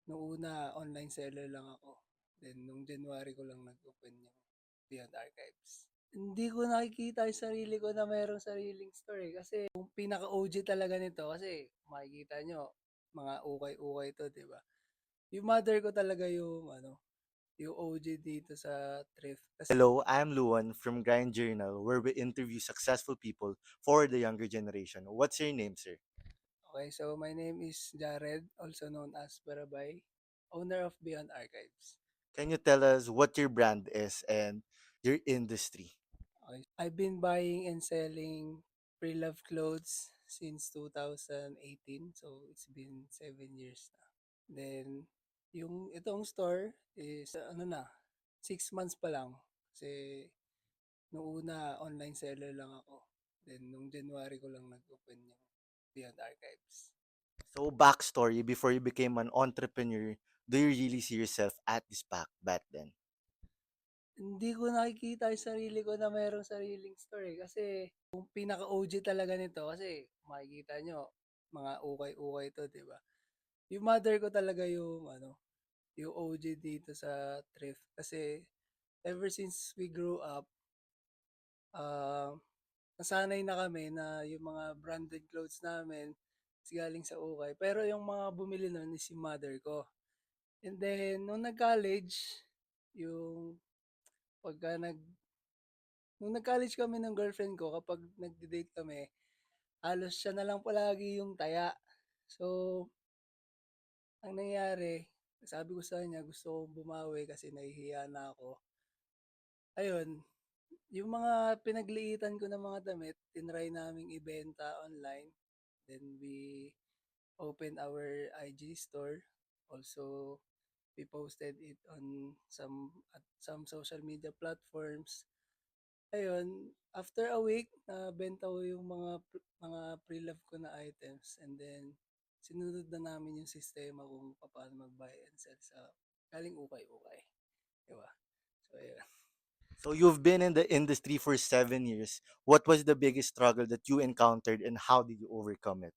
Nung una, online seller lang ako. Then, nung January ko lang nag-open yung Beyond Archives. Hindi ko nakikita yung sarili ko na mayroong sariling store eh. Kasi yung pinaka-OG talaga nito, kasi makikita nyo, mga ukay-ukay to, di ba? Yung mother ko talaga yung, yung OG dito sa thrift. Kasi, Hello, I'm Luan from Grind Journal, where we interview successful people for the younger generation. What's your name, sir? okay, so my name is Jared, also known as Barabay, owner of Beyond Archives. Can you tell us what your brand is and your industry? Okay. I've been buying and selling pre-loved clothes since 2018. So, it's been 7 years na. Then, yung itong store is, 6 months pa lang. Kasi, nung una, online seller lang ako. Then, nung January ko lang nag-open yung Beyond Archives. So, backstory, before you became an entrepreneur, do you really see yourself at this back then? Hindi ko nakikita yung sarili ko na mayroong sariling store eh. Kasi yung pinaka-OG talaga nito, kasi makikita nyo, mga ukay-ukay to, di ba? Yung mother ko talaga yung, yung OG dito sa thrift. Kasi ever since we grew up, ah, nasanay na kami na yung mga branded clothes namin is galing sa ukay. Pero yung mga bumili nun is yung mother ko. And then, nung nag-college, yung pagka nag nung nag-college kami ng girlfriend ko, kapag nagde-date kami, halos siya na lang palagi yung taya. So, ang nangyari, sabi ko sa kanya, gusto kong bumawi kasi nahihiya na ako. Ayun, yung mga pinagliitan ko ng mga damit, tinry naming ibenta online. Then we opened our IG store. Also, we posted it on some social media platforms. Ayun, after a week, nabenta ko yung mga pre-love ko na items, and then sinunod na namin yung sistema kung paano mag-buy and sell sa galing ukay-ukay, 'di ba? So ayun. So, you've been in the industry for 7 years. What was the biggest struggle that you encountered and how did you overcome it?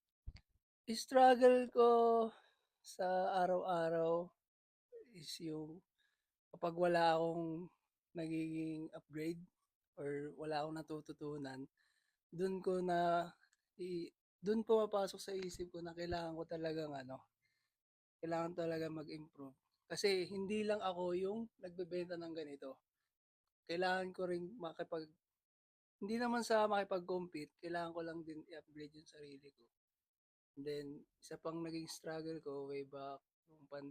Struggle ko sa araw-araw is yung kapag wala akong nagiging upgrade or wala akong natututunan, dun ko na dun pumapasok sa isip ko na kailangan ko talagang kailangan talaga mag-improve. Kasi hindi lang ako yung nagbebenta ng ganito. Kailangan ko ring hindi naman sa makipag-compete, kailangan ko lang din i-upgrade yung sarili ko. And then, isa pang naging struggle ko way back nung pandemic,